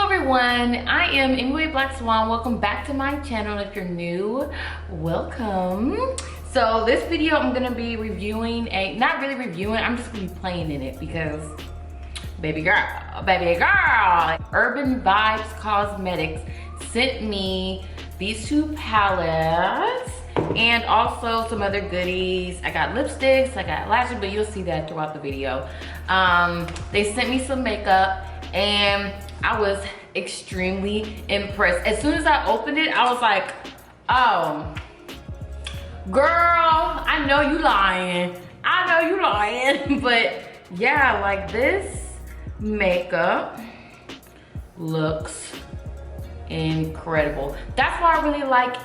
Hello everyone, I am Emily Black Swan. Welcome back to my channel. If you're new, welcome. So this video I'm gonna be reviewing not really reviewing, I'm just gonna be playing in it because baby girl, Urban Vibez Cosmetics sent me these two palettes and also some other goodies. I got lipsticks, I got lashes, but you'll see that throughout the video. They sent me some makeup and I was extremely impressed. As soon as I opened it, I was like, oh, girl, I know you lying. I know you lying. But yeah, like this makeup looks incredible. That's why I really like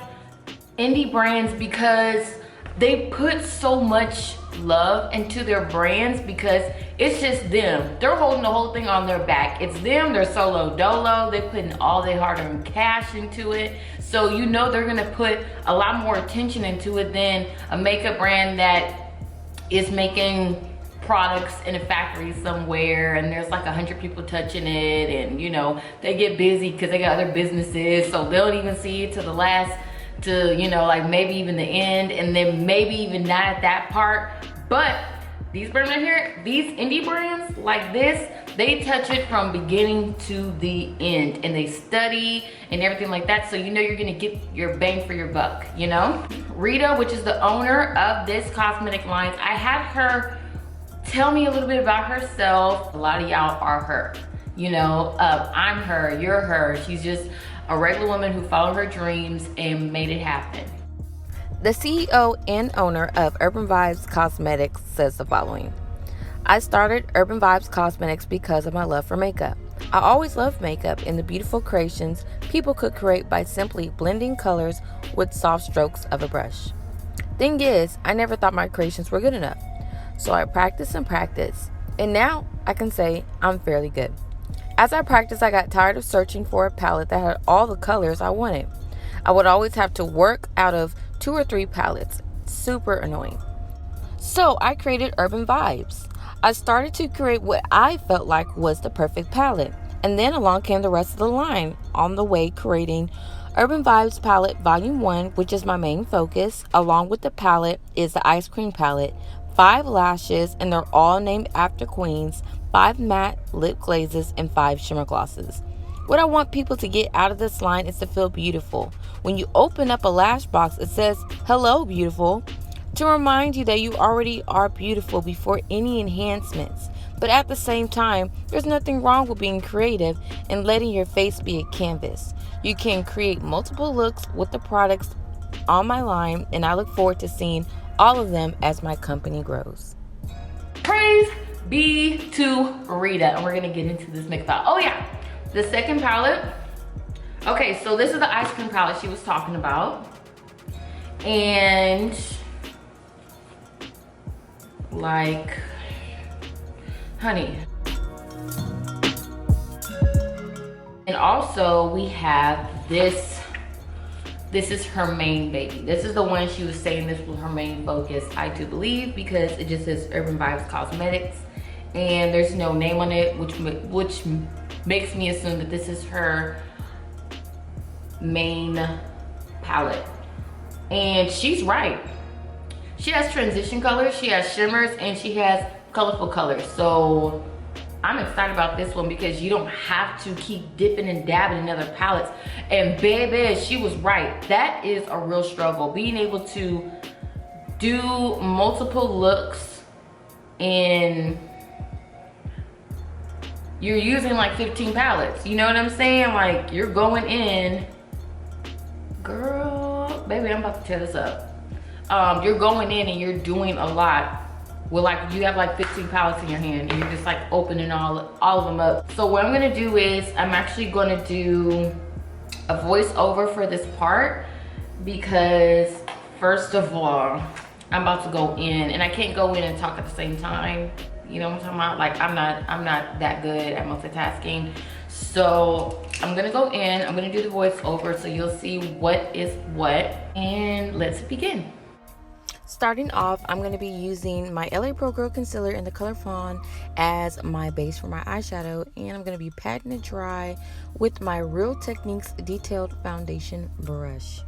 indie brands, because they put so much love into their brands, because it's just them. They're holding the whole thing on their back. It's them, they're solo dolo. They're putting all their hard-earned cash into it. So you know they're gonna put a lot more attention into it than a makeup brand that is making products in a factory somewhere and there's like 100 people touching it, and you know, they get busy because they got other businesses, so they don't even see it to the last, to, you know, like maybe even the end, and then maybe even not at that part. But these brands right here, these indie brands like this, they touch it from beginning to the end, and they study and everything like that, so you know you're gonna get your bang for your buck, you know? Rita, which is the owner of this cosmetic line, I had her tell me a little bit about herself. A lot of y'all are her, you know. I'm her, you're her. She's just a regular woman who followed her dreams and made it happen. The CEO and owner of Urban Vibez Cosmetics says the following: I started Urban Vibez Cosmetics because of my love for makeup. I always loved makeup and the beautiful creations people could create by simply blending colors with soft strokes of a brush. Thing is, I never thought my creations were good enough. So I practiced and practiced, and now I can say I'm fairly good. As I practiced, I got tired of searching for a palette that had all the colors I wanted. I would always have to work out of 2 or 3 palettes. Super annoying. So I created Urban Vibez. I started to create what I felt like was the perfect palette, and then along came the rest of the line on the way, creating Urban Vibez Palette Volume 1, which is my main focus. Along with the palette is the Ice Cream Palette, 5 lashes, and they're all named after queens, 5 matte lip glazes, and 5 shimmer glosses. What I want people to get out of this line is to feel beautiful. When you open up a lash box, it says, "Hello, beautiful," to remind you that you already are beautiful before any enhancements. But at the same time, there's nothing wrong with being creative and letting your face be a canvas. You can create multiple looks with the products on my line, and I look forward to seeing all of them as my company grows. Praise be to Rita, and we're gonna get into this makeup. Oh yeah, the second palette. Okay, so this is the Ice Cream palette she was talking about, and like, honey. And also we have this. This is her main baby. This is the one she was saying this was her main focus, I do believe, because it just says Urban Vibez Cosmetics and there's no name on it, which makes me assume that this is her main palette. And she's right. She has transition colors, she has shimmers, and she has colorful colors. So I'm excited about this one because you don't have to keep dipping and dabbing in other palettes. And baby, she was right. That is a real struggle. Being able to do multiple looks and you're using like 15 palettes. You know what I'm saying? Like, you're going in, girl, baby, I'm about to tear this up. You're going in and you're doing a lot. Well, like, you have like 15 palettes in your hand and you're just like opening all of them up. So what I'm gonna do is I'm actually gonna do a voiceover for this part, because first of all, I'm about to go in and I can't go in and talk at the same time. You know what I'm talking about? Like, I'm not that good at multitasking. So I'm gonna go in, I'm gonna do the voiceover so you'll see what is what, and let's begin. Starting off, I'm going to be using my LA Pro Girl Concealer in the color Fawn as my base for my eyeshadow, and I'm going to be patting it dry with my Real Techniques Detailed Foundation brush.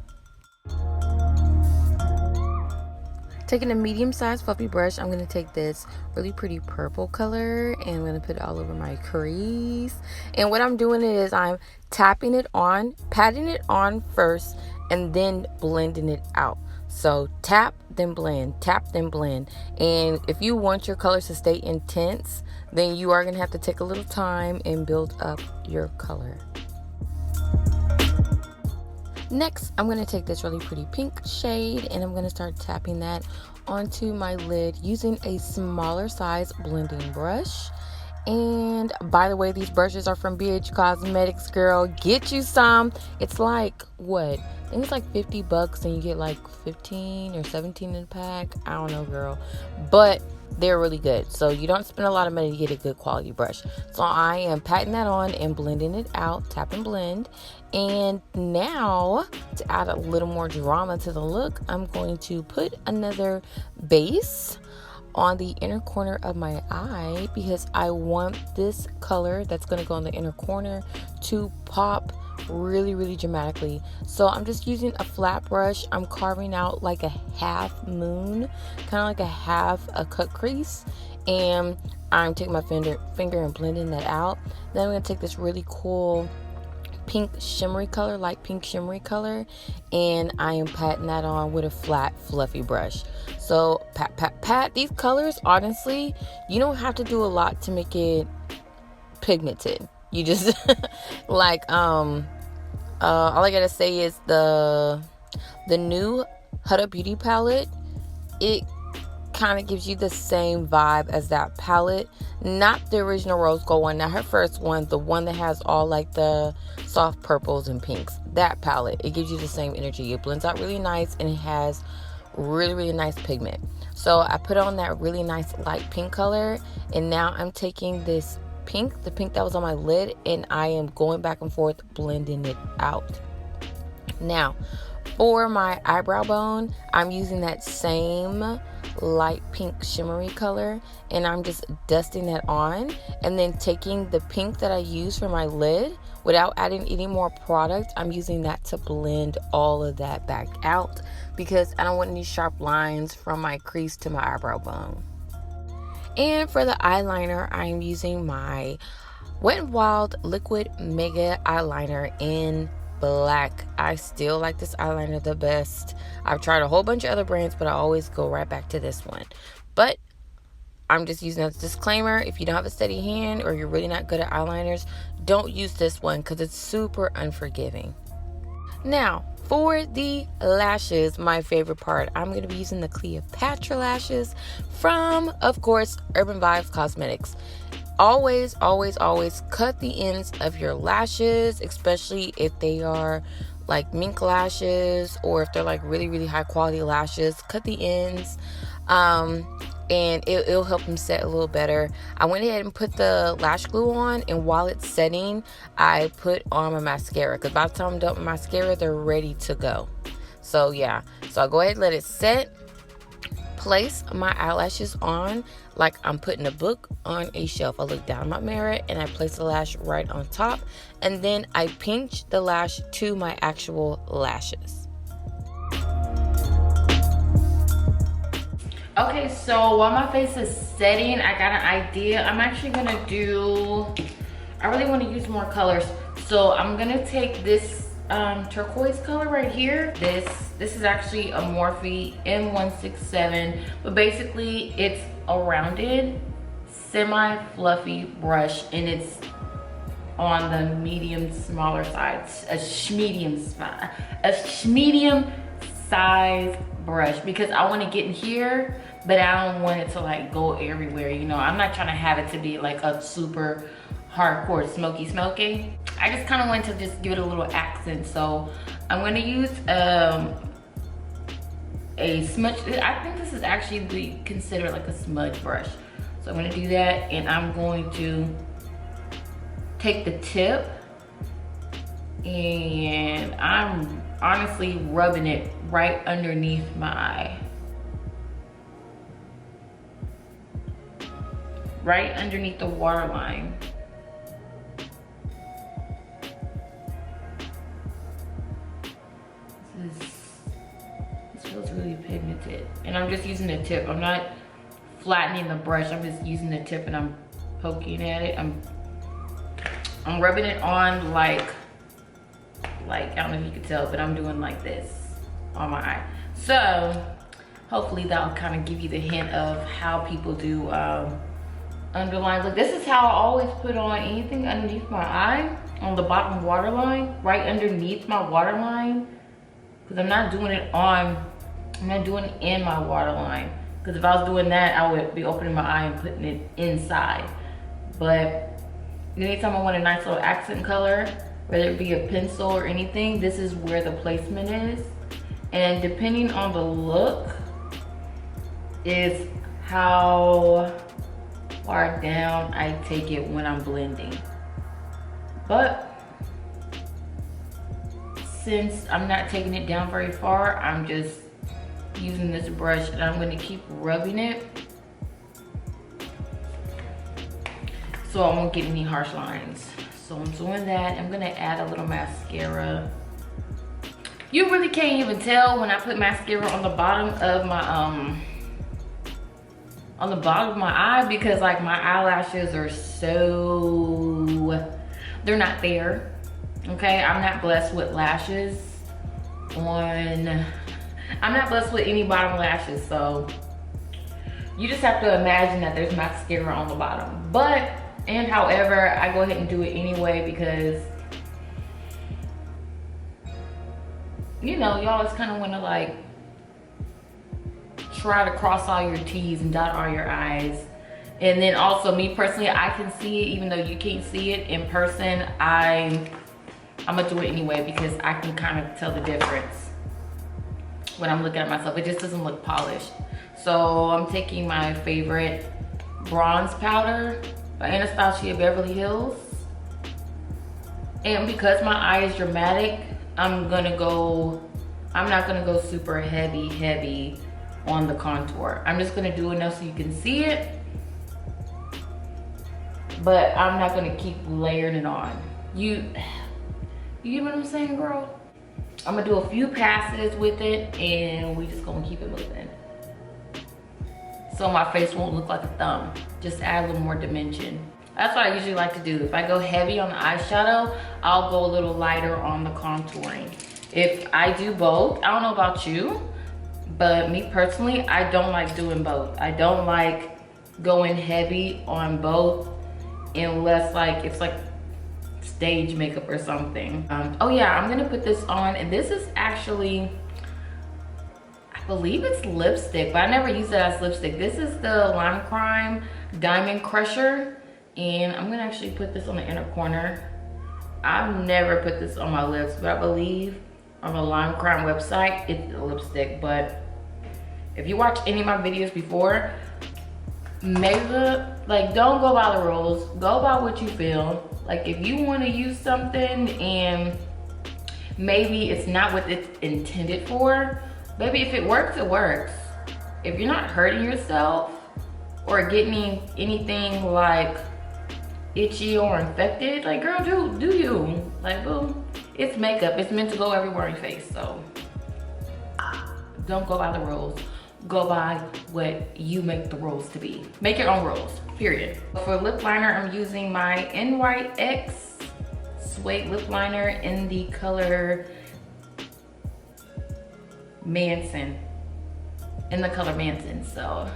Taking a medium-sized fluffy brush, I'm going to take this really pretty purple color and I'm going to put it all over my crease. And what I'm doing is I'm tapping it on, patting it on first, and then blending it out. So tap, then blend, tap, then blend. And if you want your colors to stay intense, then you are going to have to take a little time and build up your color. Next, I'm going to take this really pretty pink shade and I'm going to start tapping that onto my lid using a smaller size blending brush. And by the way, these brushes are from BH Cosmetics, girl. Get you some. It's like, what? I think it's like $50 and you get like 15 or 17 in a pack. I don't know, girl. But they're really good. So you don't spend a lot of money to get a good quality brush. So I am patting that on and blending it out. Tap and blend. And now, to add a little more drama to the look, I'm going to put another base on the inner corner of my eye because I want this color that's going to go in the inner corner to pop really, really dramatically. So I'm just using a flat brush. I'm carving out like a half moon, kind of like a cut crease, and I'm taking my finger and blending that out. Then I'm going to take this really cool pink shimmery color, light pink shimmery color, and I am patting that on with a flat fluffy brush. So pat, pat, pat. These colors, honestly, you don't have to do a lot to make it pigmented. You just like all I gotta say is the new Huda Beauty palette, it kind of gives you the same vibe as that palette, not the original rose gold one, not her first one, the one that has all like the soft purples and pinks. That palette, it gives you the same energy. It blends out really nice and it has really, really nice pigment. So I put on that really nice light pink color, and now I'm taking this pink, the pink that was on my lid, and I am going back and forth blending it out. Now for my eyebrow bone, I'm using that same light pink shimmery color and I'm just dusting that on, and then taking the pink that I used for my lid without adding any more product, I'm using that to blend all of that back out because I don't want any sharp lines from my crease to my eyebrow bone. And for the eyeliner, I'm using my Wet n Wild Liquid Mega Eyeliner in black. I still like this eyeliner the best. I've tried a whole bunch of other brands, but I always go right back to this one. But I'm just using as a disclaimer, if you don't have a steady hand or you're really not good at eyeliners, don't use this one because it's super unforgiving. Now, for the lashes, my favorite part, I'm going to be using the Cleopatra lashes from, of course, Urban Vibez Cosmetics. Always, always, always cut the ends of your lashes, especially if they are like mink lashes or if they're like really, really high quality lashes. Cut the ends and it'll help them set a little better. I went ahead and put the lash glue on, and while it's setting, I put on my mascara because by the time I'm done with mascara, they're ready to go. So yeah, so I'll go ahead and let it set. Place my eyelashes on like I'm putting a book on a shelf. I look down my mirror and I place the lash right on top, and then I pinch the lash to my actual lashes. Okay, so while my face is setting, I got an idea. I'm actually gonna do, I really want to use more colors. So I'm gonna take this turquoise color right here. This is actually a Morphe M167, but basically it's a rounded, semi-fluffy brush, and it's on the medium smaller side, a medium size brush, because I want to get in here, but I don't want it to like go everywhere, you know. I'm not trying to have it to be like a super hardcore smoky. I just kind of want to just give it a little accent. So I'm going to use a smudge. I think this is actually considered like a smudge brush. So I'm going to do that, and I'm going to take the tip, and I'm honestly rubbing it right underneath my eye. right underneath the waterline. This feels really pigmented. And I'm just using the tip. I'm not flattening the brush. I'm just using the tip and I'm poking at it. I'm rubbing it on like I don't know if you can tell, but I'm doing like this on my eye. So hopefully that'll kind of give you the hint of how people do underlines. Like, this is how I always put on anything underneath my eye, on the bottom waterline, right underneath my waterline, because I'm not doing it in my waterline, because if I was doing that, I would be opening my eye and putting it inside. But anytime I want a nice little accent color, whether it be a pencil or anything, this is where the placement is. And depending on the look is how far down I take it when I'm blending. But since I'm not taking it down very far, I'm just using this brush and I'm gonna keep rubbing it so I won't get any harsh lines. So I'm doing that. I'm gonna add a little mascara. You really can't even tell when I put mascara on the bottom of my eye, because like my eyelashes are they're not there. Okay, I'm not blessed with lashes I'm not blessed with any bottom lashes, so you just have to imagine that there's mascara on the bottom. But however, I go ahead and do it anyway, because you know, you always kind of want to like try to cross all your T's and dot all your I's. And then also, me personally, I can see it even though you can't see it in person. I'm gonna do it anyway because I can kind of tell the difference when I'm looking at myself. It just doesn't look polished. So I'm taking my favorite bronze powder by Anastasia Beverly Hills. And because my eye is dramatic, I'm not gonna go super heavy on the contour. I'm just gonna do enough so you can see it, but I'm not gonna keep layering it on. You get what I'm saying, girl? I'm gonna do a few passes with it and we just gonna keep it moving. So my face won't look like a thumb. Just add a little more dimension. That's what I usually like to do. If I go heavy on the eyeshadow, I'll go a little lighter on the contouring. If I do both, I don't know about you, but me personally, I don't like doing both. I don't like going heavy on both unless like it's like stage makeup or something. Oh yeah, I'm gonna put this on, and this is actually, I believe it's lipstick, but I never use it as lipstick. This is the Lime Crime Diamond Crusher, and I'm gonna actually put this on the inner corner. I've never put this on my lips, but I believe on the Lime Crime website, it's a lipstick. But if you watch any of my videos before, makeup, like, don't go by the rules, go by what you feel. Like, if you want to use something and maybe it's not what it's intended for, baby, if it works, it works. If you're not hurting yourself or getting anything like itchy or infected, like, girl, do you. Like, boom, it's makeup. It's meant to go everywhere on your face, so don't go by the rules. Go by what you make the rules to be. Make your own rules, period. For lip liner, I'm using my NYX Suede lip liner in the color Manson. So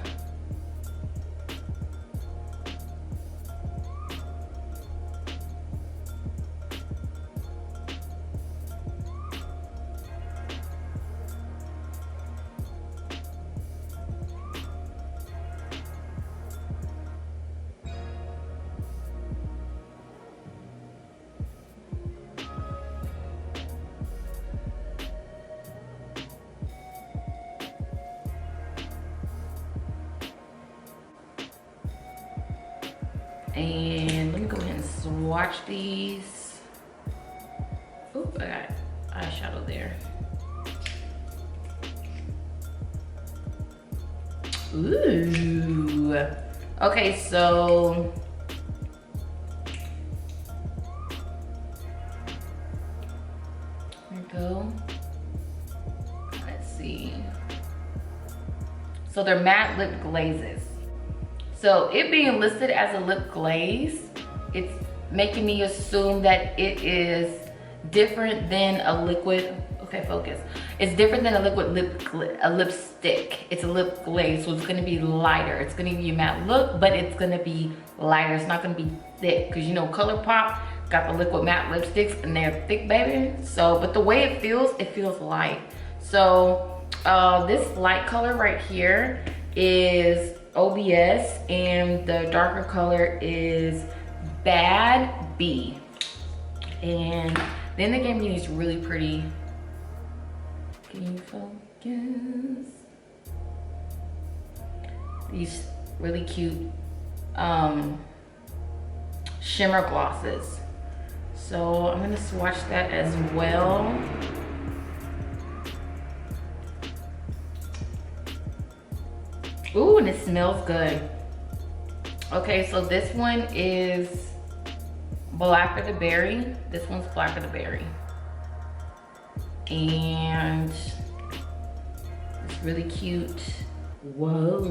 and let me go ahead and swatch these. Oop, I got eyeshadow there. Ooh, Okay, so there we go. Let's see. So they're matte lip glazes. So it being listed as a lip glaze, it's making me assume that it is different than a liquid. Okay, focus. It's different than a liquid lipstick. It's a lip glaze, so it's gonna be lighter. It's gonna give you a matte look, but it's gonna be lighter. It's not gonna be thick, because you know ColourPop got the liquid matte lipsticks and they're thick, baby. So, but the way it feels light. So this light color right here is OBS, and the darker color is Bad B. And then they gave me these really pretty, can you focus? These really cute shimmer glosses. So I'm gonna swatch that as well. Ooh, and it smells good. Okay, so this one is Blacker the Berry. This one's Blacker the Berry. And it's really cute. Whoa.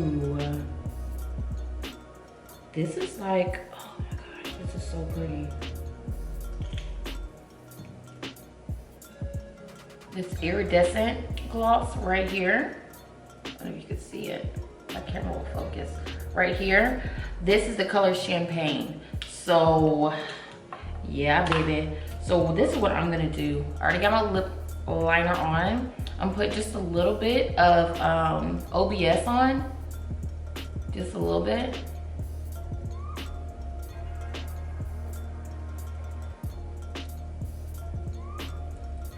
This is like, oh my gosh, this is so pretty. This iridescent gloss right here. I don't know if you can see it. My camera will focus. Right here. This is the color Champagne. So, yeah, baby. So this is what I'm gonna do. I already got my lip liner on. I'm gonna put just a little bit of OBS on. Just a little bit.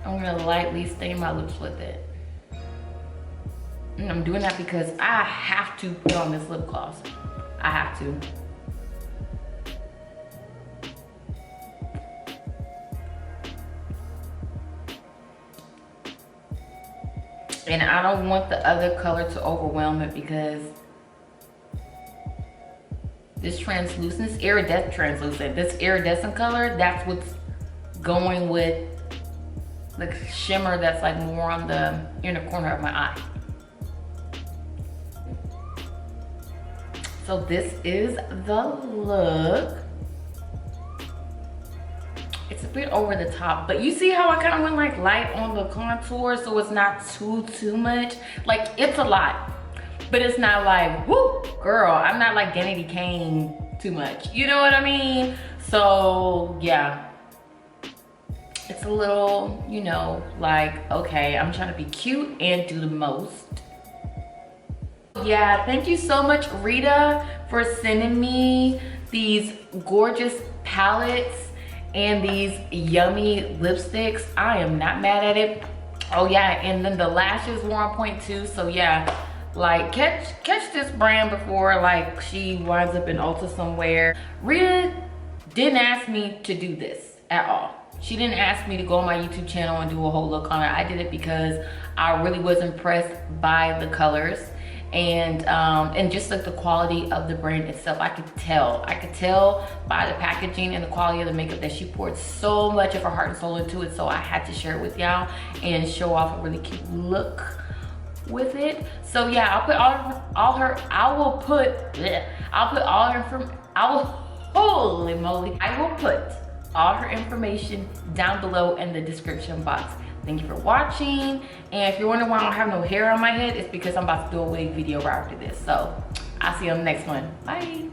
I'm gonna lightly stain my lips with it. And I'm doing that because I have to put on this lip gloss. I have to. And I don't want the other color to overwhelm it, because this translucent, this iridescent color, that's what's going with the shimmer that's like more on the inner corner of my eye. So this is the look. It's a bit over the top, but you see how I kind of went like light on the contour, so it's not too much. Like, it's a lot, but it's not like, whoo, girl, I'm not like Danity Kane too much. You know what I mean? So yeah, it's a little, you know, like, okay, I'm trying to be cute and do the most. Yeah, thank you so much, Rita, for sending me these gorgeous palettes and these yummy lipsticks. I am not mad at it. Oh yeah, and then the lashes were on point too. So yeah, like catch this brand before like she winds up in Ulta somewhere. Rita didn't ask me to do this at all. She didn't ask me to go on my YouTube channel and do a whole look on it. I did it because I really was impressed by the colors. And just like the quality of the brand itself. I could tell by the packaging and the quality of the makeup that she poured so much of her heart and soul into it. So I had to share it with y'all and show off a really cute look with it. So yeah, I'll put holy moly, I will put all her information down below in the description box. Thank you for watching. And if you're wondering why I don't have no hair on my head, it's because I'm about to do a wig video right after this. So I'll see you on the next one. Bye.